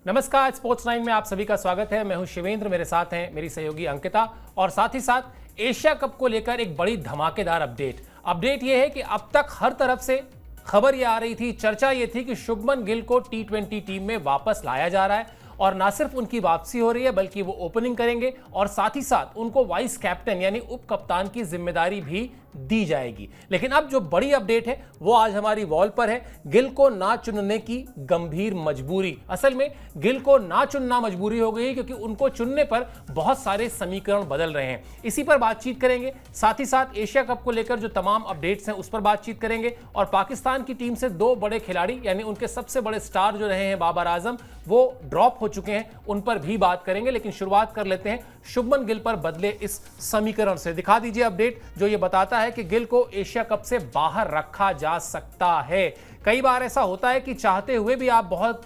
नमस्कार, स्पोर्ट्स 9 में आप सभी का स्वागत है। मैं हूं शिवेंद्र, मेरे साथ हैं मेरी सहयोगी अंकिता और साथ ही साथ एशिया कप को लेकर एक बड़ी धमाकेदार अपडेट ये है कि अब तक हर तरफ से खबर ये आ रही थी, चर्चा ये थी कि शुभमन गिल को टी20 टीम में वापस लाया जा रहा है और ना सिर्फ उनकी वापसी हो रही है बल्कि वो ओपनिंग करेंगे और साथ ही साथ उनको वाइस कैप्टन यानी उप कप्तान की जिम्मेदारी भी दी जाएगी। लेकिन अब जो बड़ी अपडेट है वो आज हमारी वॉल पर है। गिल को ना चुनने की गंभीर मजबूरी। असल में गिल को ना चुनना मजबूरी हो गई क्योंकि उनको चुनने पर बहुत सारे समीकरण बदल रहे हैं। इसी पर बातचीत करेंगे, साथ ही साथ एशिया कप को लेकर जो तमाम अपडेट्स हैं उस पर बातचीत करेंगे और पाकिस्तान की टीम से दो बड़े खिलाड़ी यानी उनके सबसे बड़े स्टार जो रहे हैं बाबर आजम, वो ड्रॉप हो चुके हैं, उन पर भी बात करेंगे। लेकिन शुरुआत कर लेते हैं शुभमन गिल पर बदले इस समीकरण से। दिखा दीजिए अपडेट जो ये बताता है कि गिल को एशिया कप से बाहर रखा जा सकता है। कई बार ऐसा होता है कि चाहते हुए भी आप बहुत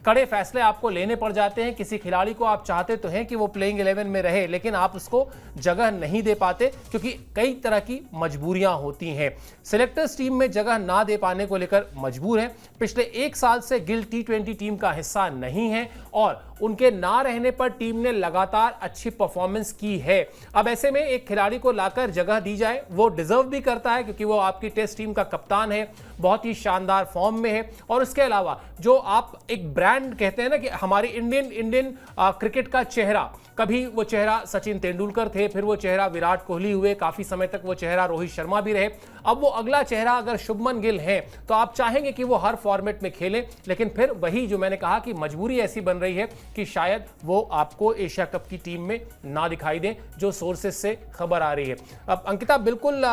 कड़े फैसले आपको लेने पड़ जाते हैं। किसी खिलाड़ी को आप चाहते तो हैं कि वो प्लेइंग 11 में रहे, लेकिन आप उसको जगह नहीं दे पाते क्योंकि कई तरह की मजबूरियां होती हैं। सिलेक्टर्स टीम में जगह ना दे पाने को लेकर मजबूर हैं। पिछले एक साल से गिल टी20 टीम का हिस्सा नहीं है और उनके ना रहने पर टीम ने लगातार अच्छी परफॉर्मेंस की है। अब ऐसे में एक खिलाड़ी को लाकर जगह दी जाए, वो डिजर्व भी करता है क्योंकि वो आपकी टेस्ट टीम का कप्तान है, बहुत ही शानदार फॉर्म में है। और उसके अलावा जो आप एक ब्रांड कहते हैं ना कि हमारी इंडियन क्रिकेट का चेहरा, कभी वो चेहरा सचिन तेंदुलकर थे, फिर वो चेहरा विराट कोहली हुए, काफी समय तक वो चेहरा रोहित शर्मा भी रहे। अब वो अगला चेहरा अगर शुभमन गिल है तो आप चाहेंगे कि वो हर फॉर्मेट में खेले, लेकिन फिर वही जो मैंने कहा कि मजबूरी ऐसी बन रही है कि शायद वो आपको एशिया कप की टीम में ना दिखाई दें, जो सोर्सेस से खबर आ रही है। अब अंकिता, बिल्कुल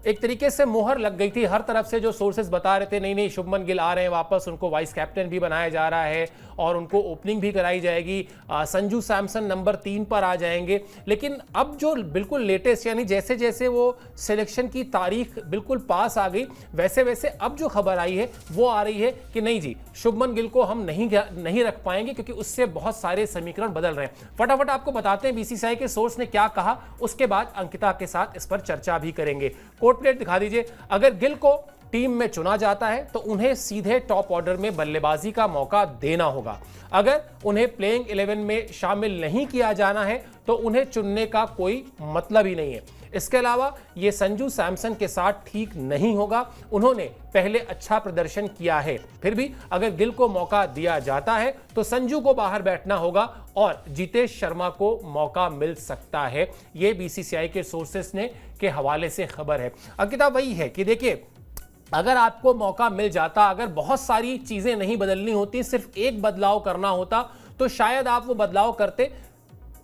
एक तरीके से मोहर लग गई थी। हर तरफ से जो सोर्सेस बता रहे थे नहीं नहीं शुभमन गिल आ रहे हैं वापस, उनको वाइस कैप्टन भी बनाया जा रहा है और उनको ओपनिंग भी कराई जाएगी, संजू सैमसन नंबर 3 पर आ जाएंगे। लेकिन अब जो बिल्कुल लेटेस्ट यानी जैसे जैसे वो सिलेक्शन की तारीख बिल्कुल पास आ गई वैसे वैसे अब जो खबर आई है वो आ रही है कि नहीं जी, शुभमन गिल को हम नहीं रख पाएंगे क्योंकि उससे बहुत सारे समीकरण बदल रहे हैं। फटाफट आपको बताते हैं बीसीसीआई के सोर्स ने क्या कहा, उसके बाद अंकिता के साथ इस पर चर्चा भी करेंगे। कोर्ट प्लेट दिखा दीजिए। अगर गिल को टीम में चुना जाता है तो उन्हें सीधे टॉप ऑर्डर में बल्लेबाजी का मौका देना होगा। अगर उन्हें प्लेइंग 11 में शामिल नहीं किया जाना है तो उन्हें चुनने का कोई मतलब ही नहीं है। इसके अलावा यह संजू सैमसन के साथ ठीक नहीं होगा। उन्होंने पहले अच्छा प्रदर्शन किया है, फिर भी अगर गिल को मौका दिया जाता है तो संजू को बाहर बैठना होगा और जितेश शर्मा को मौका मिल सकता है। यह बीसीसीआई के सोर्सेस ने के हवाले से खबर है। अंकिता, वही है कि देखिए, अगर आपको मौका मिल जाता, अगर बहुत सारी चीजें नहीं बदलनी होती, सिर्फ एक बदलाव करना होता तो शायद आप वो बदलाव करते,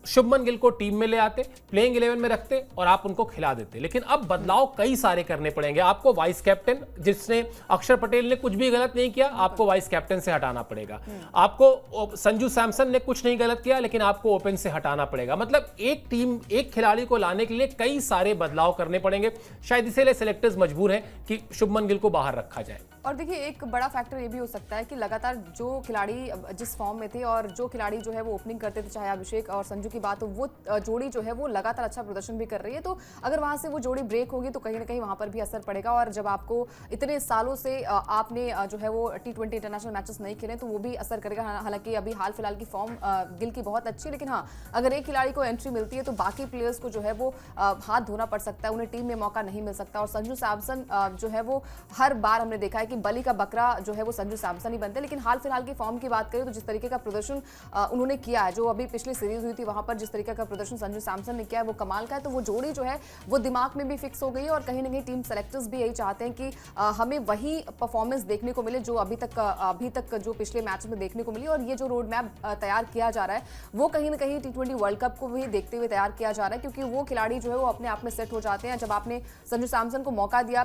शुभमन गिल को टीम में ले आते, प्लेइंग 11 में रखते और आप उनको खिला देते। लेकिन अब बदलाव कई सारे करने पड़ेंगे। आपको वाइस कैप्टन, जिसने अक्षर पटेल ने कुछ भी गलत नहीं किया, आपको वाइस कैप्टन से हटाना पड़ेगा। आपको संजू सैमसन ने कुछ नहीं गलत किया लेकिन आपको ओपन से हटाना पड़ेगा। मतलब एक टीम, एक खिलाड़ी को लाने के लिए कई सारे बदलाव करने पड़ेंगे। शायद इसीलिए सिलेक्टर्स मजबूर हैं कि शुभमन गिल को बाहर रखा जाए। और देखिए, एक बड़ा फैक्टर ये भी हो सकता है कि लगातार जो खिलाड़ी जिस फॉर्म में थे और जो खिलाड़ी जो है वो ओपनिंग करते थे, चाहे अभिषेक और संजू की बात हो, वो जोड़ी जो है वो लगातार अच्छा प्रदर्शन भी कर रही है। तो अगर वहां से वो जोड़ी ब्रेक होगी तो कहीं ना कहीं वहां पर भी असर पड़ेगा। और जब आपको इतने सालों से आपने जो है वो टी20 इंटरनेशनल मैचेस नहीं खेले तो वो भी असर करेगा। हालांकि अभी हाल फिलहाल की फॉर्म गिल की बहुत अच्छी है, लेकिन हाँ, अगर एक खिलाड़ी को एंट्री मिलती है तो बाकी प्लेयर्स को जो है वो हाथ धोना पड़ सकता है, उन्हें टीम में मौका नहीं मिल सकता। और संजू सैमसन जो है वो हर बार हमने देखा है कि बली का बकरा जो है वो संजू सैमसन ही बनते हैं। लेकिन हाल फिलहाल की फॉर्म की बात करें तो जिस तरीके का प्रदर्शन उन्होंने किया है, जो अभी पिछली सीरीज हुई थी वहां पर जिस तरीके का प्रदर्शन संजू सैमसन ने किया है वो कमाल का है। तो वो जोड़ी जो है वो दिमाग में भी फिक्स हो गई है और कहीं ना कहीं टीम सेलेक्टर्स भी यही चाहते हैं कि हमें वही परफॉर्मेंस देखने को मिले जो अभी तक जो पिछले मैच में देखने को मिली। और ये जो रोड मैप तैयार किया जा रहा है वो कहीं ना कहीं टी20 वर्ल्ड कप को भी देखते हुए तैयार किया जा रहा है, क्योंकि वो खिलाड़ी जो है वो अपने आप में सेट हो जाते हैं। जब आपने संजू सैमसन को मौका दिया,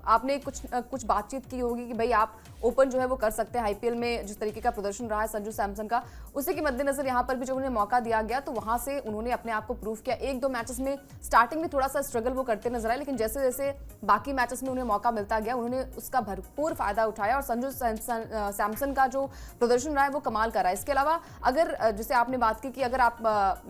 आपने कुछ बातचीत की होगी कि भाई आप ओपन जो है वो कर सकते हैं। आईपीएल में जिस तरीके का प्रदर्शन रहा है संजू सैमसन का, उसी के मद्देनजर यहाँ पर भी जब उन्हें मौका दिया गया तो वहां से उन्होंने अपने आप को प्रूव किया। एक दो मैचेस में स्टार्टिंग में थोड़ा सा स्ट्रगल वो करते नजर आए, लेकिन जैसे जैसे बाकी मैचेस में उन्हें मौका मिलता गया उन्होंने उसका भरपूर फायदा उठाया और संजू सैमसन का जो प्रदर्शन रहा है वो कमाल का रहा है। इसके अलावा अगर जैसे आपने बात की कि अगर आप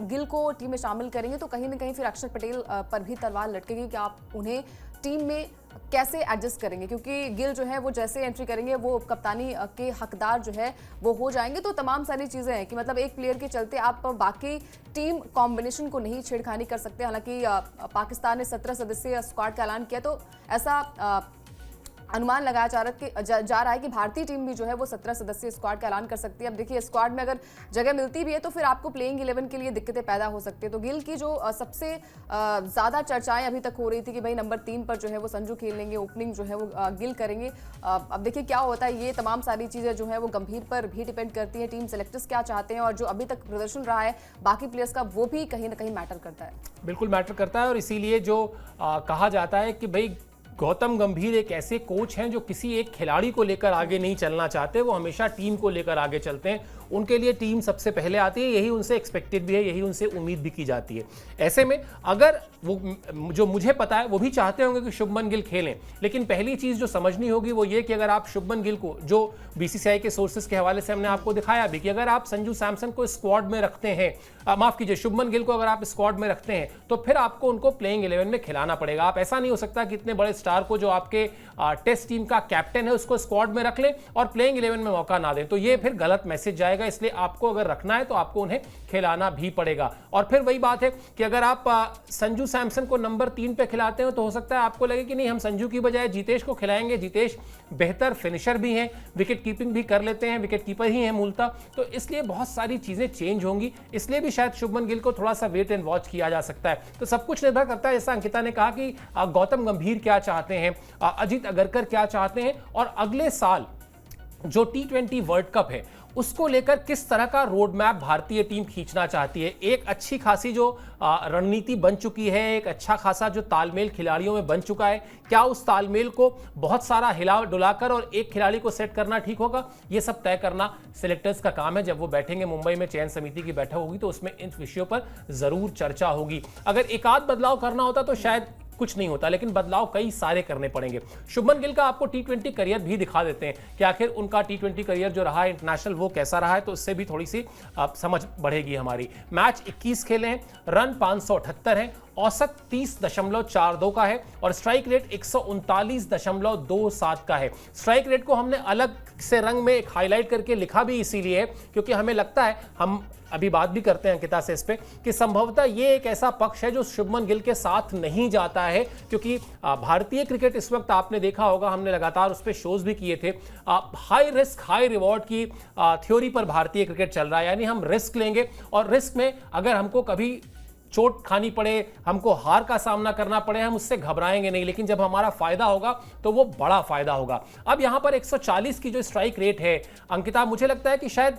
गिल को टीम में शामिल करेंगे तो कहीं ना कहीं फिर अक्षर पटेल पर भी तलवार लटकेगी कि आप उन्हें टीम में कैसे एडजस्ट करेंगे, क्योंकि गिल जो है वो जैसे एंट्री करेंगे वो कप्तानी के हकदार जो है वो हो जाएंगे। तो तमाम सारी चीज़ें हैं कि मतलब एक प्लेयर के चलते आप बाकी टीम कॉम्बिनेशन को नहीं छेड़खानी कर सकते। हालांकि पाकिस्तान ने 17 सदस्यीय स्क्वाड का ऐलान किया, तो ऐसा अनुमान लगाया जा रहा है कि भारतीय टीम भी जो है वो 17 सदस्यीय स्क्वाड का ऐलान कर सकती है। अब देखिए, स्क्वाड में अगर जगह मिलती भी है तो फिर आपको प्लेइंग 11 के लिए दिक्कतें पैदा हो सकती है। तो गिल की जो सबसे ज़्यादा चर्चाएं अभी तक हो रही थी कि भाई नंबर 3 पर जो है वो संजू खेल लेंगे, ओपनिंग जो है वो गिल करेंगे। अब देखिए क्या होता है, ये तमाम सारी चीज़ें जो है वो गंभीर पर भी डिपेंड करती है। टीम सेलेक्टर्स क्या चाहते हैं और जो अभी तक प्रदर्शन रहा है बाकी प्लेयर्स का, वो भी कहीं ना कहीं मैटर करता है। बिल्कुल मैटर करता है, और इसीलिए जो कहा जाता है कि भाई गौतम गंभीर एक ऐसे कोच हैं जो किसी एक खिलाड़ी को लेकर आगे नहीं चलना चाहते, वो हमेशा टीम को लेकर आगे चलते हैं। उनके लिए टीम सबसे पहले आती है, यही उनसे एक्सपेक्टेड भी है, यही उनसे उम्मीद भी की जाती है। ऐसे में अगर वो जो मुझे पता है वो भी चाहते होंगे कि शुभमन गिल खेलें, लेकिन पहली चीज़ जो समझनी होगी वो ये कि अगर आप शुभमन गिल को, जो बीसीसीआई के सोर्सेज के हवाले से हमने आपको दिखाया भी, कि अगर आप संजू सैमसन को स्क्वाड में रखते हैं, माफ कीजिए शुभमन गिल को अगर आप स्क्वाड में रखते हैं, तो फिर आपको उनको प्लेइंग 11 में खिलाना पड़ेगा। आप ऐसा नहीं हो सकता कि इतने बड़े स्टार को, जो आपके टेस्ट टीम का कैप्टन है, उसको स्क्वाड में रख लें और प्लेइंग 11 में मौका ना दें, तो ये फिर गलत मैसेज जाएगा। इसलिए आपको अगर रखना है तो आपको उन्हें खिलाना भी पड़ेगा। और फिर वही बात है कि अगर आप संजू सैमसन को नंबर 3 पे खिलाते हो तो हो सकता है आपको लगे कि नहीं, हम संजू की बजाय जितेश को खिलाएंगे। जितेश बेहतर फिनिशर भी हैं, विकेट कीपिंग भी कर लेते हैं, विकेट कीपर ही हैं मूलतः, तो इसलिए बहुत सारी चीजें चेंज होंगी। इसलिए भी शायद शुभमन गिल को थोड़ा सा वेट एंड वॉच किया जा सकता है। तो सब कुछ निर्भर करता है, जैसा अंकिता ने कहा, कि गौतम गंभीर क्या चाहते हैं, अजीत अगरकर क्या चाहते हैं, और अगले साल जो T20 वर्ल्ड कप है उसको लेकर किस तरह का रोड मैप भारतीय टीम खींचना चाहती है। एक अच्छी खासी जो रणनीति बन चुकी है, एक अच्छा खासा जो तालमेल खिलाड़ियों में बन चुका है, क्या उस तालमेल को बहुत सारा हिला डुलाकर और एक खिलाड़ी को सेट करना ठीक होगा, ये सब तय करना सिलेक्टर्स का काम है। जब वो बैठेंगे, मुंबई में चयन समिति की बैठक होगी तो उसमें इन विषयों पर जरूर चर्चा होगी। अगर एक आध बदलाव करना होता तो शायद कुछ नहीं होता, लेकिन बदलाव कई सारे करने पड़ेंगे। शुभमन गिल का आपको T20 करियर भी दिखा देते हैं कि आखिर उनका T20 करियर जो रहा है इंटरनेशनल, वो कैसा रहा है, तो उससे भी थोड़ी सी समझ बढ़ेगी हमारी। मैच 21 खेले हैं, रन 578 हैं, औसत 30.42 का है और स्ट्राइक रेट 139.27 का है। स्ट्राइक रेट को हमने अलग से रंग में एक हाईलाइट करके लिखा भी इसीलिए है क्योंकि हमें लगता है, हम अभी बात भी करते हैं अंकिता से इस पे, कि संभवतः ये एक ऐसा पक्ष है जो शुभमन गिल के साथ नहीं जाता है, क्योंकि भारतीय क्रिकेट इस वक्त आपने देखा होगा, हमने लगातार उस पर शोज भी किए थे, हाई रिस्क हाई रिवॉर्ड की थ्योरी पर भारतीय क्रिकेट चल रहा है। यानी हम रिस्क लेंगे और रिस्क में अगर हमको कभी चोट खानी पड़े, हमको हार का सामना करना पड़े, हम उससे घबराएंगे नहीं, लेकिन जब हमारा फायदा होगा तो वो बड़ा फायदा होगा। अब यहां पर 140 की जो स्ट्राइक रेट है अंकिता, मुझे लगता है कि शायद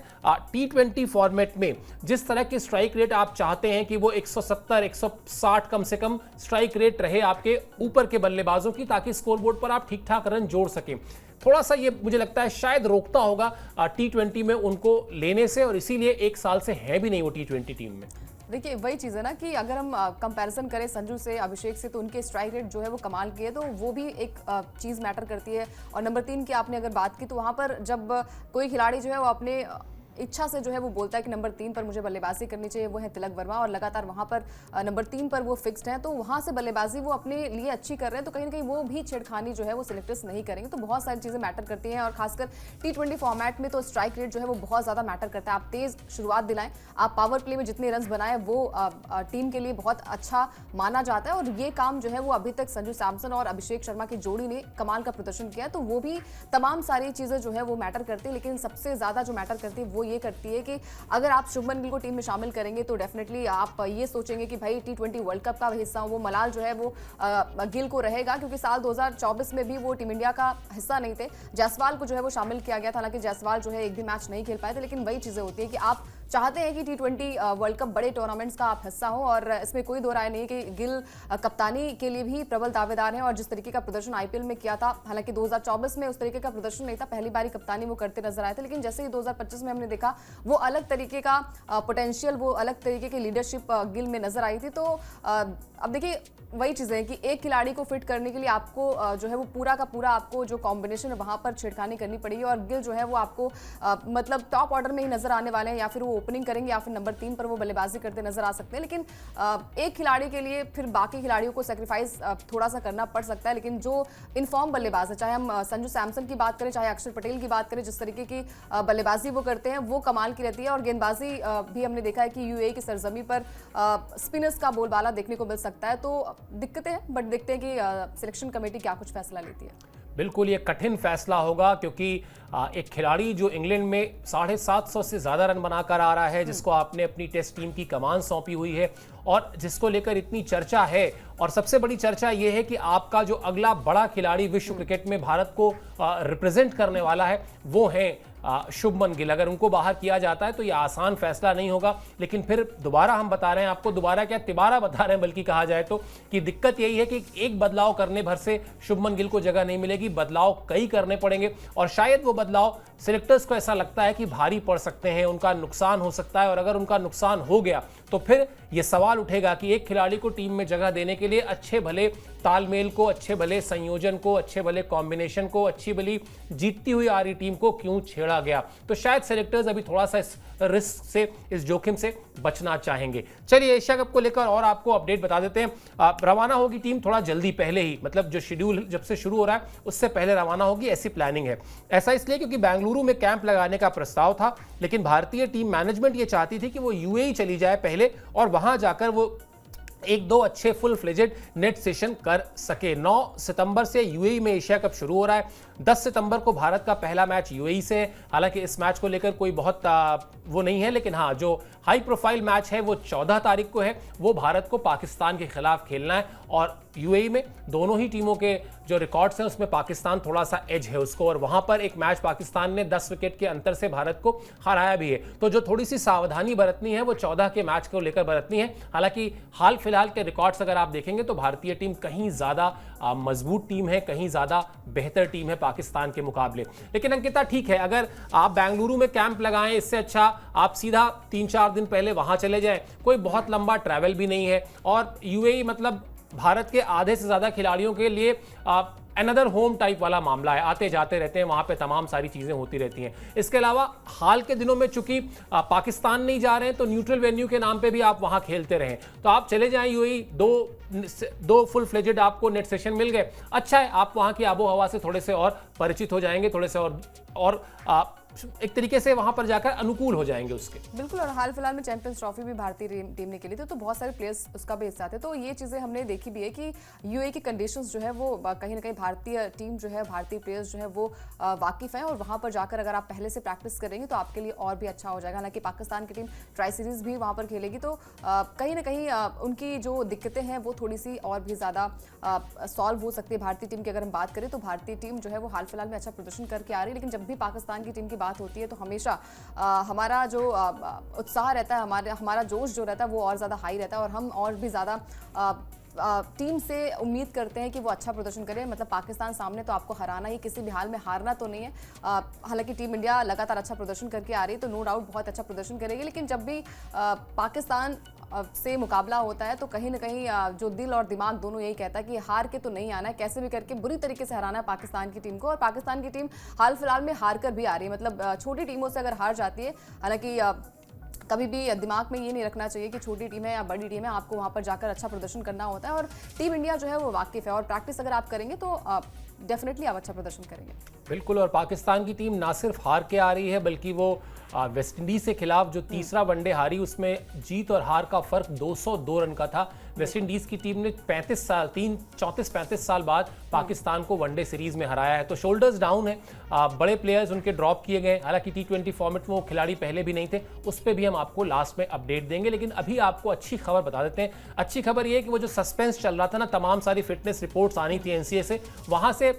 T20 फॉर्मेट में जिस तरह की स्ट्राइक रेट आप चाहते हैं कि वो 170 160 कम से कम स्ट्राइक रेट रहे आपके ऊपर के बल्लेबाजों की, ताकि स्कोरबोर्ड पर आप ठीक ठाक रन जोड़ सकें, थोड़ा सा ये मुझे लगता है शायद रोकता होगा T20 में उनको लेने से, और इसीलिए एक साल से है भी नहीं वो T20 टीम में। देखिए वही चीज़ है ना कि अगर हम कंपैरिजन करें संजू से, अभिषेक से, तो उनके स्ट्राइक रेट जो है वो कमाल की है, तो वो भी एक चीज़ मैटर करती है। और नंबर 3 की आपने अगर बात की तो वहाँ पर जब कोई खिलाड़ी जो है वो अपने इच्छा से जो है वो बोलता है कि नंबर 3 पर मुझे बल्लेबाजी करनी चाहिए, वो है तिलक वर्मा, और लगातार वहाँ पर नंबर 3 पर वो फिक्स्ड हैं, तो वहाँ से बल्लेबाजी वो अपने लिए अच्छी कर रहे हैं, तो कहीं ना कहीं वो भी छेड़खानी जो है वो सिलेक्टर्स नहीं करेंगे। तो बहुत सारी चीज़ें मैटर करती हैं, और खासकर T20 फॉर्मेट में तो स्ट्राइक रेट जो है वो बहुत ज़्यादा मैटर करता है। आप तेज़ शुरुआत दिलाएं, आप पावर प्ले में जितने रन बनाएं वो टीम के लिए बहुत अच्छा माना जाता है, और ये काम जो है वो अभी तक संजू सैमसन और अभिषेक शर्मा की जोड़ी ने कमाल का प्रदर्शन किया, तो वो भी तमाम सारी चीज़ें जो है वो मैटर करती है। लेकिन सबसे ज़्यादा जो मैटर करती है वो ये करती है कि अगर आप शुभमन गिल को टीम में शामिल करेंगे तो डेफिनेटली आप ये सोचेंगे कि भाई T20 वर्ल्ड कप का हिस्सा वो मलाल जो है वो गिल को रहेगा, क्योंकि साल 2024 में भी वो टीम इंडिया का हिस्सा नहीं थे। जायसवाल को जो है वो शामिल किया गया था, हालांकि जायसवाल जो है एक भी मैच नहीं खेल पाए थे, लेकिन वही चीज़ें होती है कि आप चाहते हैं कि T20 वर्ल्ड कप बड़े टूर्नामेंट्स का आप हिस्सा हो, और इसमें कोई दो राय नहीं है कि गिल कप्तानी के लिए भी प्रबल दावेदार हैं। और जिस तरीके का प्रदर्शन IPL में किया था, हालांकि 2024 में उस तरीके का प्रदर्शन नहीं था, पहली बारी कप्तानी वो करते नजर आए थे, लेकिन जैसे ही 2025 में हमने देखा वो अलग तरीके का पोटेंशियल, वो अलग तरीके की लीडरशिप गिल में नजर आई थी। तो अब देखिए वही चीज़ें हैं कि एक खिलाड़ी को फिट करने के लिए आपको जो है वो पूरा का पूरा आपको जो कॉम्बिनेशन है वहाँ पर छेड़खानी करनी पड़ेगी, और गिल जो है वो आपको मतलब टॉप ऑर्डर में ही नजर आने वाले हैं, या फिर वो वो ओपनिंग करेंगे या फिर नंबर 3 पर वो बल्लेबाजी करते नजर आ सकते हैं। लेकिन एक खिलाड़ी के लिए फिर बाकी खिलाड़ियों को सेक्रीफाइस थोड़ा सा करना पड़ सकता है। लेकिन जो इनफॉर्म बल्लेबाज है, चाहे हम संजू सैमसन की बात करें, चाहे अक्षर पटेल की बात करें, जिस तरीके की बल्लेबाजी वो करते हैं वो कमाल की रहती है। और गेंदबाजी भी हमने देखा है कि यूएई की सरजमी पर स्पिनर्स का बोलबाला देखने को मिल सकता है। तो दिक्कतें हैं, बट देखते हैं कि सिलेक्शन कमेटी क्या कुछ फैसला लेती है। बिल्कुल ये कठिन फैसला होगा, क्योंकि एक खिलाड़ी जो इंग्लैंड में 750 से ज़्यादा रन बनाकर आ रहा है, जिसको आपने अपनी टेस्ट टीम की कमान सौंपी हुई है और जिसको लेकर इतनी चर्चा है, और सबसे बड़ी चर्चा ये है कि आपका जो अगला बड़ा खिलाड़ी विश्व क्रिकेट में भारत को रिप्रेजेंट करने वाला है वो है शुभमन गिल। अगर उनको बाहर किया जाता है तो ये आसान फैसला नहीं होगा। लेकिन फिर दोबारा हम बता रहे हैं आपको, दोबारा क्या तिबारा बता रहे हैं बल्कि कहा जाए तो, कि दिक्कत यही है कि एक बदलाव करने भर से शुभमन गिल को जगह नहीं मिलेगी, बदलाव कई करने पड़ेंगे। और शायद वो बदलाव सिलेक्टर्स को ऐसा लगता है कि भारी पड़ सकते हैं, उनका नुकसान हो सकता है। और अगर उनका नुकसान हो गया तो फिर यह सवाल उठेगा कि एक खिलाड़ी को टीम में जगह देने के लिए अच्छे भले तालमेल को, अच्छे भले संयोजन को, अच्छे भले कॉम्बिनेशन को, अच्छी भली जीतती हुई आ रही टीम को क्यों छेड़ा गया। तो शायद सेलेक्टर्स अभी थोड़ा सा इस रिस्क से, इस जोखिम से बचना चाहेंगे। चलिए एशिया कप को लेकर और आपको अपडेट बता देते हैं। रवाना होगी टीम थोड़ा जल्दी, पहले ही, मतलब जो शेड्यूल जब से शुरू हो रहा है उससे पहले रवाना होगी, ऐसी प्लानिंग है। ऐसा इसलिए क्योंकि बेंगलुरु में कैंप लगाने का प्रस्ताव था, लेकिन भारतीय टीम मैनेजमेंट ये चाहती थी कि वो यूएई चली जाए पहले और वहां जाकर वो एक दो अच्छे फुल फ्लेजेड नेट सेशन कर सके। 9 सितंबर से यूएई में एशिया कप शुरू हो रहा है। 10 सितंबर को भारत का पहला मैच यूएई से है। हालांकि इस मैच को लेकर कोई बहुत वो नहीं है, लेकिन हाँ जो हाई प्रोफाइल मैच है वो 14 तारीख को है। वो भारत को पाकिस्तान के खिलाफ खेलना है और यूएई में दोनों ही टीमों के जो रिकॉर्ड्स हैं उसमें पाकिस्तान थोड़ा सा एज है उसको, और वहां पर एक मैच पाकिस्तान ने 10 विकेट के अंतर से भारत को हराया भी है। तो जो थोड़ी सी सावधानी बरतनी है वो 14 के मैच को लेकर बरतनी है। हालांकि हाल फिलहाल के रिकॉर्ड्स अगर आप देखेंगे तो भारतीय टीम कहीं ज्यादा मजबूत टीम है, कहीं ज्यादा बेहतर टीम है पाकिस्तान के मुकाबले। लेकिन अंकिता ठीक है, अगर आप बेंगलुरु में कैंप लगाएं, इससे अच्छा आप सीधा 3-4 दिन पहले वहां चले जाएं। कोई बहुत लंबा ट्रैवल भी नहीं है और यूएई मतलब भारत के आधे से ज्यादा खिलाड़ियों के लिए अनदर होम टाइप वाला मामला है। आते जाते रहते हैं, वहां पे तमाम सारी चीजें होती रहती हैं। इसके अलावा हाल के दिनों में चूंकि पाकिस्तान नहीं जा रहे हैं तो न्यूट्रल वेन्यू के नाम पे भी आप वहां खेलते रहें, तो आप चले जाएं यूएई, दो फुल फ्लेजेड आपको नेट सेशन मिल गए। अच्छा है, आप वहां की आबो हवा से थोड़े से और परिचित हो जाएंगे, थोड़े से और एक तरीके से वहां पर जाकर अनुकूल हो जाएंगे उसके। बिल्कुल, और हाल फिलहाल में चैंपियंस ट्रॉफी भी भारतीय टीम ने खेली थी, तो बहुत सारे प्लेयर्स उसका भी हिस्सा थे। तो ये चीजें हमने देखी भी है कि यूएई की कंडीशंस जो है वो कहीं ना कहीं भारतीय टीम जो है, भारतीय प्लेयर्स जो है वो वाकिफ हैं, और वहां पर जाकर अगर आप पहले से प्रैक्टिस करेंगे तो आपके लिए और भी अच्छा हो जाएगा। हालांकि पाकिस्तान की टीम ट्राई सीरीज भी वहां पर खेलेगी, तो कहीं ना कहीं उनकी जो दिक्कतें हैं वो थोड़ी सी और भी ज्यादा सॉल्व हो सकती है। भारतीय टीम की अगर हम बात करें तो भारतीय टीम जो है वो हाल फिलहाल में अच्छा प्रदर्शन करके आ रही है, लेकिन जब भी पाकिस्तान की टीम की बात होती है तो हमेशा हमारा जो उत्साह रहता है, हमारा जोश जो रहता है वो और ज़्यादा हाई रहता है, और हम और भी ज़्यादा टीम से उम्मीद करते हैं कि वो अच्छा प्रदर्शन करे। मतलब पाकिस्तान सामने तो आपको हराना ही, किसी भी हाल में हारना तो नहीं है। हालांकि टीम इंडिया लगातार अच्छा प्रदर्शन करके आ रही है, तो नो डाउट बहुत अच्छा प्रदर्शन करेगी। लेकिन जब भी पाकिस्तान से मुकाबला होता है तो कहीं ना कहीं जो दिल और दिमाग दोनों यही कहता है कि हार के तो नहीं आना है, कैसे भी करके बुरी तरीके से हराना है पाकिस्तान की टीम को। और पाकिस्तान की टीम हाल फिलहाल में हार कर भी आ रही है, मतलब छोटी टीमों से अगर हार जाती है, हालांकि कभी भी दिमाग में ये नहीं रखना चाहिए कि छोटी टीम है या बड़ी टीम है, आपको वहां पर जाकर अच्छा प्रदर्शन करना होता है। और टीम इंडिया जो है वो वाकिफ है, और प्रैक्टिस अगर आप करेंगे तो डेफिनेटली आप अच्छा प्रदर्शन करेंगे। बिल्कुल, और पाकिस्तान की टीम ना सिर्फ हार के आ रही है बल्कि वो वेस्ट इंडीज के खिलाफ जो तीसरा वनडे हारी उसमें जीत और हार का फर्क 202 रन का था। वेस्ट इंडीज की टीम ने 34-35 साल बाद पाकिस्तान को वनडे सीरीज में हराया है, तो शोल्डर्स डाउन है। बड़े प्लेयर्स उनके ड्रॉप किए गए। हालांकि T20 फॉर्मेट में वो खिलाड़ी पहले भी नहीं थे, उस पर भी हम आपको लास्ट में अपडेट देंगे। लेकिन अभी आपको अच्छी खबर बता देते हैं। अच्छी खबर ये है कि वो जो सस्पेंस चल रहा था ना, तमाम सारी फिटनेस रिपोर्ट्स आनी थी एनसीए से, वहां से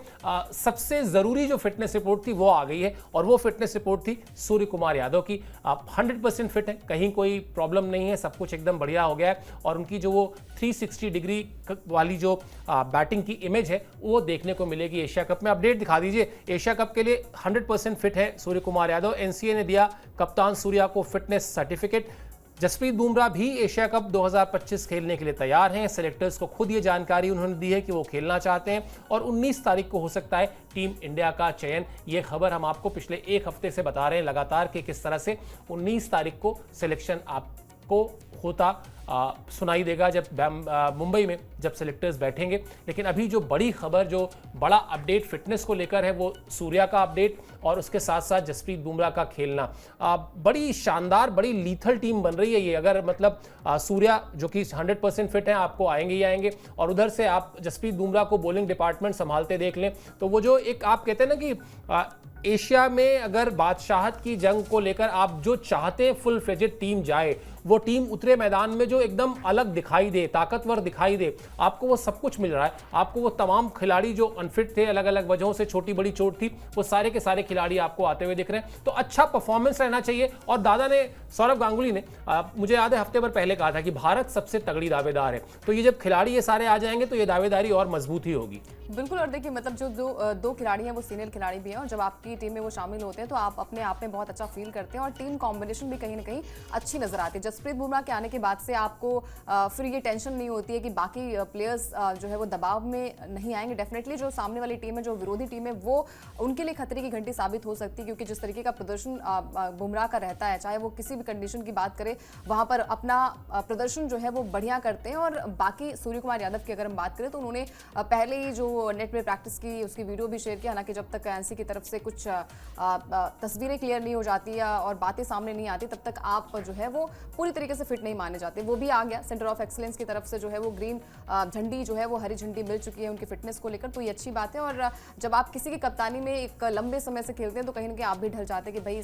सबसे जरूरी जो फिटनेस रिपोर्ट थी वो आ गई है, और वो फिटनेस रिपोर्ट थी सूर्य कुमार यादव की। 100% फिट है, कहीं कोई प्रॉब्लम नहीं है, सब कुछ एकदम बढ़िया हो गया है। और उनकी जो वो 360 डिग्री वाली जो बैटिंग की इमेज है वो देखने को मिलेगी एशिया कप में। अपडेट दिखा दीजिए। एशिया कप के लिए 100% फिट है सूर्य कुमार यादव। एनसीए ने दिया कप्तान सूर्या को फिटनेस सर्टिफिकेट। जसप्रीत बुमराह भी एशिया कप 2025 खेलने के लिए तैयार हैं। सेलेक्टर्स को खुद ये जानकारी उन्होंने दी है कि वो खेलना चाहते हैं और 19 तारीख को हो सकता है टीम इंडिया का चयन। ये खबर हम आपको पिछले एक हफ्ते से बता रहे हैं लगातार कि किस तरह से 19 तारीख को सिलेक्शन आपको होता सुनाई देगा जब मुंबई में जब सेलेक्टर्स बैठेंगे। लेकिन अभी जो बड़ी खबर, जो बड़ा अपडेट फिटनेस को लेकर है, वो सूर्या का अपडेट और उसके साथ साथ जसप्रीत बुमराह का खेलना। बड़ी शानदार, बड़ी लीथल टीम बन रही है ये। अगर मतलब सूर्या जो कि 100% फिट है, आपको आएंगे ही आएंगे, और उधर से आप जसप्रीत बुमराह को बॉलिंग डिपार्टमेंट संभालते देख लें, तो वो जो एक आप कहते हैं ना कि एशिया में अगर बादशाहत की जंग को लेकर आप जो चाहते हैं फुल फ्लेजेड टीम जाए, वो टीम उतरे मैदान में जो एकदम अलग दिखाई दे, ताकतवर दिखाई दे, आपको वो सब कुछ मिल रहा है। आपको वो तमाम खिलाड़ी जो अनफिट थे, अलग अलग वजहों से, छोटी बड़ी चोट थी, वो सारे के सारे खिलाड़ी आपको आते हुए दिख रहे हैं। तो अच्छा परफॉर्मेंस रहना चाहिए। और दादा ने, सौरव गांगुली ने मुझे याद है हफ्ते भर पहले कहा था कि भारत सबसे तगड़ी दावेदार है। तो ये जब खिलाड़ी ये सारे आ जाएंगे तो ये दावेदारी और मजबूत ही होगी। बिल्कुल। और देखिए मतलब जो दो खिलाड़ी हैं वो सीनियर खिलाड़ी भी हैं, और जब आपकी टीम में वो शामिल होते हैं तो आप अपने आप में बहुत अच्छा फील करते हैं और टीम कॉम्बिनेशन भी कहीं ना कहीं अच्छी नजर आती है। जसप्रीत बुमराह के आने के बाद से आपको फिर ये टेंशन नहीं होती है कि बाकी प्लेयर्स जो है वो दबाव में नहीं आएंगे। डेफिनेटली जो सामने वाली टीम है, जो विरोधी टीम है, वो उनके लिए खतरे की घंटी साबित हो सकती है, क्योंकि जिस तरीके का प्रदर्शन बुमराह का रहता है, चाहे वो किसी भी कंडीशन की बात करें, वहां पर अपना प्रदर्शन जो है वो बढ़िया करते हैं। और बाकी सूर्य कुमार यादव की अगर हम बात करें तो उन्होंने पहले ही जो नेट में प्रैक्टिस की, उसकी वीडियो भी शेयर किया। हालांकि जब तक एनसी की तरफ से कुछ तस्वीरें क्लियर नहीं हो जाती और बातें सामने नहीं आती, तब तक आप जो है वो पूरी तरीके से फिट नहीं माने जाते। वो भी आ गया सेंटर ऑफ एक्सीलेंस की तरफ से, जो है वो ग्रीन झंडी, जो है वो हरी झंडी मिल चुकी है उनकी फिटनेस को लेकर, तो ये अच्छी बात है। और जब आप किसी की कप्तानी में एक लंबे समय से खेलते हैं तो कहीं ना कहीं आप भी ढल जाते हैं कि भाई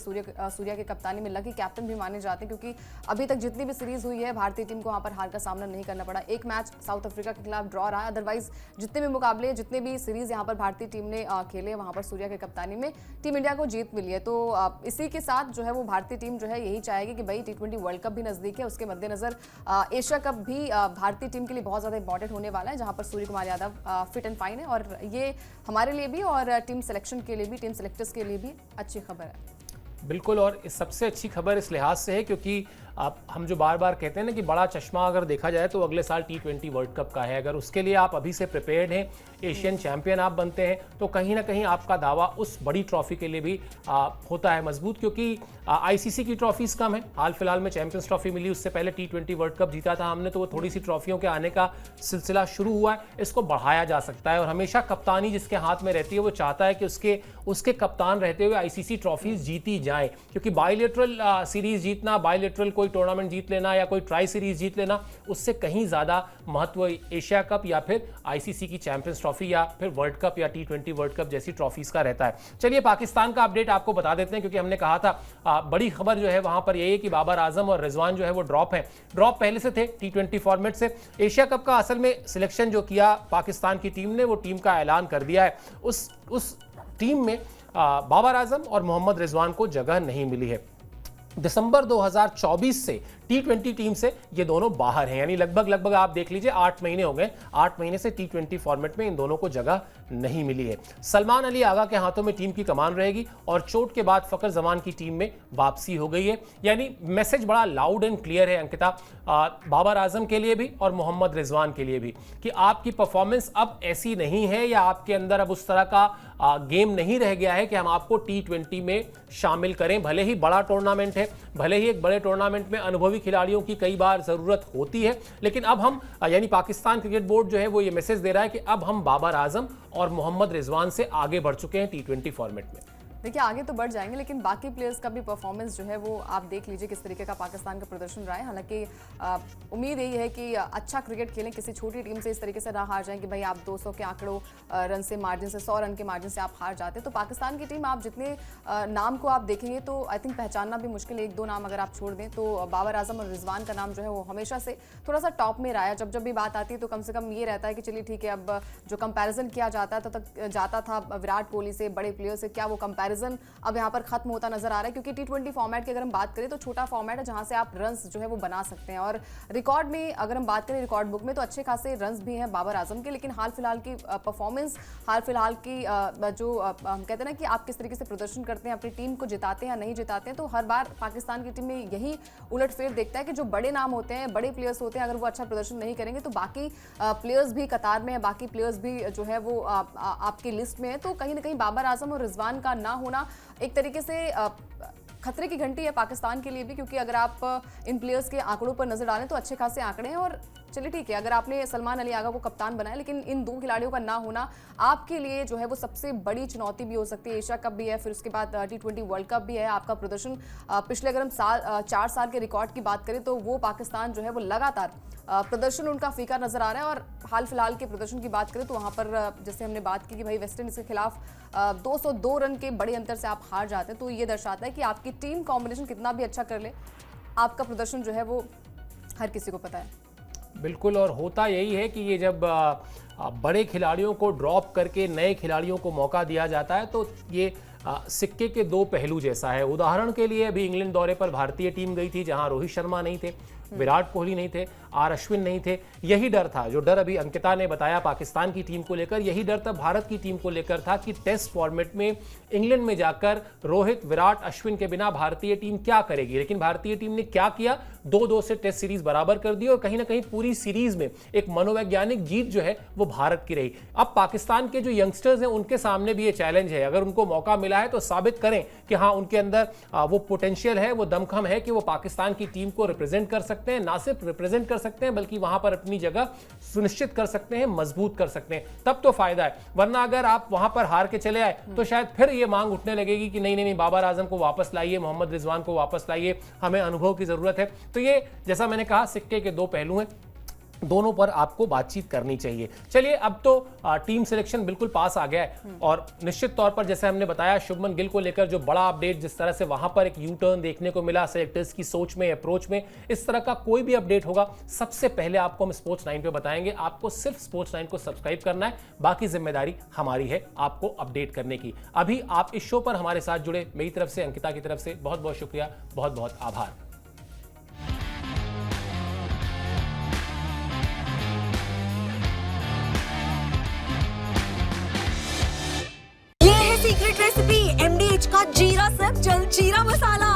सूर्या की कप्तानी में लकी कैप्टन भी माने जाते हैं, क्योंकि अभी तक जितनी भी सीरीज हुई है भारतीय टीम को वहां पर हार का सामना नहीं करना पड़ा। एक मैच साउथ अफ्रीका के खिलाफ ड्रॉ रहा, अदरवाइज जितने भी मुकाबले, जितने भी सीरीज यहाँ पर भारतीय टीम ने खेले, वहां पर सूर्या की कप्तानी में टीम इंडिया को जीत मिली है। तो इसी के साथ जो है वो भारतीय टीम जो है यही चाहेगी कि भाई T20 वर्ल्ड कप भी नजदीक है, उसके मद्देनजर एशिया कप भी भारतीय टीम के लिए बहुत ज्यादा इंपॉर्टेंट होने वाला है, जहां पर Surya Kumar Yadav fit and fine है। और ये हमारे लिए भी और टीम सिलेक्शन के लिए भी, टीम सिलेक्टर्स के लिए भी अच्छी खबर है। बिल्कुल। और इस सबसे अच्छी खबर इस लिहाज से है क्योंकि हम जो बार बार कहते हैं ना कि बड़ा चश्मा अगर देखा जाए तो अगले साल T20 वर्ल्ड कप का है। अगर उसके लिए आप अभी से प्रिपेयर्ड हैं, एशियन चैंपियन आप बनते हैं, तो कहीं ना कहीं आपका दावा उस बड़ी ट्रॉफी के लिए भी होता है मजबूत, क्योंकि आईसीसी की ट्रॉफीज कम है। हाल फिलहाल में चैंपियंस ट्रॉफी मिली, उससे पहले T20 वर्ल्ड कप जीता था हमने, तो वो थोड़ी सी ट्रॉफियों के आने का सिलसिला शुरू हुआ है। इसको बढ़ाया जा सकता है और हमेशा कप्तानी जिसके हाथ में रहती है वो चाहता है कि उसके कप्तान रहते हुए आईसीसी ट्रॉफीज जीती जाए, क्योंकि बायलेटरल सीरीज जीतना, बायलेटरल कोई टूर्नामेंट जीत लेना या कोई ट्राई सीरीज जीत लेना, उससे कहीं ज्यादा महत्व एशिया कप या फिर आईसीसी की चैंपियंस ट्रॉफी या फिर वर्ल्ड कप या T20 वर्ल्ड कप जैसी ट्रॉफीज का रहता है। चलिए पाकिस्तान का अपडेट आपको बता देते हैं, क्योंकि हमने कहा था बड़ी खबर जो है वहां पर यही है कि बाबर आजम और रिजवान जो है वो ड्रॉप पहले से थे T20 फॉर्मेट से। एशिया कप का असल में सिलेक्शन जो किया पाकिस्तान की टीम ने, वो टीम का ऐलान कर दिया है। उस टीम में बाबर आजम और मोहम्मद रिजवान को जगह नहीं मिली है। दिसंबर 2024 से T20 टीम से ये दोनों बाहर हैं, यानी लगभग आप देख लीजिए 8 महीने हो गए। 8 महीने से T20 फॉर्मेट में इन दोनों को जगह नहीं मिली है। सलमान अली आगा के हाथों में टीम की कमान रहेगी और चोट के बाद फकर जमान की टीम में वापसी हो गई है। यानी मैसेज बड़ा लाउड एंड क्लियर है अंकिता, बाबर आजम के लिए भी और मोहम्मद रिजवान के लिए भी, कि आपकी परफॉर्मेंस अब ऐसी नहीं है या आपके अंदर अब उस तरह का गेम नहीं रह गया है कि हम आपको T20 में शामिल करें। भले ही बड़ा टूर्नामेंट है, भले ही एक बड़े टूर्नामेंट में अनुभवी खिलाड़ियों की कई बार जरूरत होती है, लेकिन अब हम यानी पाकिस्तान क्रिकेट बोर्ड जो है वो ये मैसेज दे रहा है कि अब हम बाबर आजम और मोहम्मद रिजवान से आगे बढ़ चुके हैं T20 फॉर्मेट में। देखिए आगे तो बढ़ जाएंगे, लेकिन बाकी प्लेयर्स का भी परफॉर्मेंस जो है वो आप देख लीजिए किस तरीके का पाकिस्तान का प्रदर्शन रहा है। हालांकि उम्मीद यही है कि अच्छा क्रिकेट खेलें, किसी छोटी टीम से इस तरीके से ना हार जाएं कि भाई आप 200 के आंकड़ों रन से मार्जिन से, 100 रन के मार्जिन से आप हार जाते। तो पाकिस्तान की टीम आप जितने नाम को आप देखेंगे तो आई थिंक पहचानना भी मुश्किल है। 1-2 नाम अगर आप छोड़ दें तो बाबर आजम और रिजवान का नाम जो है वो हमेशा से थोड़ा सा टॉप में रहा है। जब भी बात आती है तो कम से कम ये रहता है कि चलिए ठीक है, अब जो कंपैरिजन किया जाता है तो तक जाता था विराट कोहली से, बड़े प्लेयर से, क्या वो कंपैरिजन कंपैरिजन अब यहाँ पर खत्म होता नजर आ रहा है, क्योंकि T20 फॉर्मेट की अगर हम बात करें तो छोटा फॉर्मेट है जहाँ से आप रन्स जो है वो बना सकते हैं। और रिकॉर्ड में अगर हम बात करें रिकॉर्ड बुक में तो अच्छे खासे रन्स भी हैं बाबर आजम के, लेकिन हाल फिलहाल की परफॉर्मेंस, हाल फिलहाल की जो हम कहते हैं ना कि आप किस तरीके से प्रदर्शन करते हैं, अपनी टीम को जिताते हैं या नहीं जिताते हैं, तो हर बार पाकिस्तान की टीम में यही उलटफेर देखता है कि जो बड़े नाम होते हैं, बड़े प्लेयर्स होते हैं, अगर वो अच्छा प्रदर्शन नहीं करेंगे तो बाकी प्लेयर्स भी कतार में है, बाकी प्लेयर्स भी जो है वो आपकी लिस्ट में है। तो कहीं ना कहीं बाबर आजम और रिजवान का ना होना एक तरीके से खतरे की घंटी है पाकिस्तान के लिए भी, क्योंकि अगर आप इन प्लेयर्स के आंकड़ों पर नजर डालें तो अच्छे खासे आंकड़े हैं। और चलिए ठीक है, अगर आपने सलमान अली आगा को कप्तान बनाया, लेकिन इन दो खिलाड़ियों का ना होना आपके लिए जो है वो सबसे बड़ी चुनौती भी हो सकती है। एशिया कप भी है, फिर उसके बाद T20 वर्ल्ड कप भी है। आपका प्रदर्शन पिछले अगर हम 4 साल के रिकॉर्ड की बात करें तो वो पाकिस्तान जो है वो लगातार प्रदर्शन उनका फीका नजर आ रहा है। और हाल फिलहाल के प्रदर्शन की बात करें तो वहाँ पर जैसे हमने बात की कि भाई वेस्ट इंडीज के खिलाफ 202 रन के बड़े अंतर से आप हार जाते हैं, तो ये दर्शाता है कि आपकी टीम कॉम्बिनेशन कितना भी अच्छा कर ले, आपका प्रदर्शन जो है वो हर किसी को पता है। बिल्कुल, और होता यही है कि ये जब बड़े खिलाड़ियों को ड्रॉप करके नए खिलाड़ियों को मौका दिया जाता है तो ये सिक्के के दो पहलू जैसा है। उदाहरण के लिए अभी इंग्लैंड दौरे पर भारतीय टीम गई थी जहां रोहित शर्मा नहीं थे, विराट कोहली नहीं थे, आर अश्विन नहीं थे। यही डर था, जो डर अभी अंकिता ने बताया पाकिस्तान की टीम को लेकर, यही डर तब भारत की टीम को लेकर था कि टेस्ट फॉर्मेट में इंग्लैंड में जाकर रोहित, विराट, अश्विन के बिना भारतीय टीम क्या करेगी। लेकिन भारतीय टीम ने क्या किया, 2-2 से टेस्ट सीरीज बराबर कर दी और कहीं ना कहीं पूरी सीरीज में एक मनोवैज्ञानिक जीत जो है वो भारत की रही। अब पाकिस्तान के जो यंगस्टर्स हैं उनके सामने भी ये चैलेंज है, अगर उनको मौका मिला है तो साबित करें कि हाँ उनके अंदर वो पोटेंशियल है, वो दमखम है कि वो पाकिस्तान की टीम को रिप्रेजेंट कर सकते हैं, ना सिर्फ रिप्रेजेंट कर सकते हैं बल्कि वहां पर अपनी जगह सुनिश्चित कर सकते हैं, मजबूत कर सकते हैं, तब तो फायदा है। वरना अगर आप वहां पर हार के चले आए तो शायद फिर ये मांग उठने लगेगी कि नहीं नहीं नहीं, बाबर आजम को वापस लाइए, मोहम्मद रिजवान को वापस लाइए, हमें अनुभव की जरूरत है। तो ये जैसा मैंने कहा सिक्के के दो पहलू हैं, दोनों पर आपको बातचीत करनी चाहिए। चलिए, अब तो टीम सिलेक्शन बिल्कुल पास आ गया है और निश्चित तौर पर जैसे हमने बताया शुभमन गिल को लेकर जो बड़ा अपडेट, जिस तरह से वहां पर एक यू टर्न देखने को मिला सेलेक्टर्स की सोच में, अप्रोच में, इस तरह का कोई भी अपडेट होगा सबसे पहले आपको हम स्पोर्ट्स 9 पे बताएंगे। आपको सिर्फ स्पोर्ट्स 9 को सब्सक्राइब करना है, बाकी जिम्मेदारी हमारी है आपको अपडेट करने की। अभी आप इस शो पर हमारे साथ जुड़े, मेरी तरफ से, अंकिता की तरफ से बहुत बहुत शुक्रिया, बहुत बहुत आभार। सीक्रेट रेसिपी MDH का जीरा सब जल जीरा मसाला।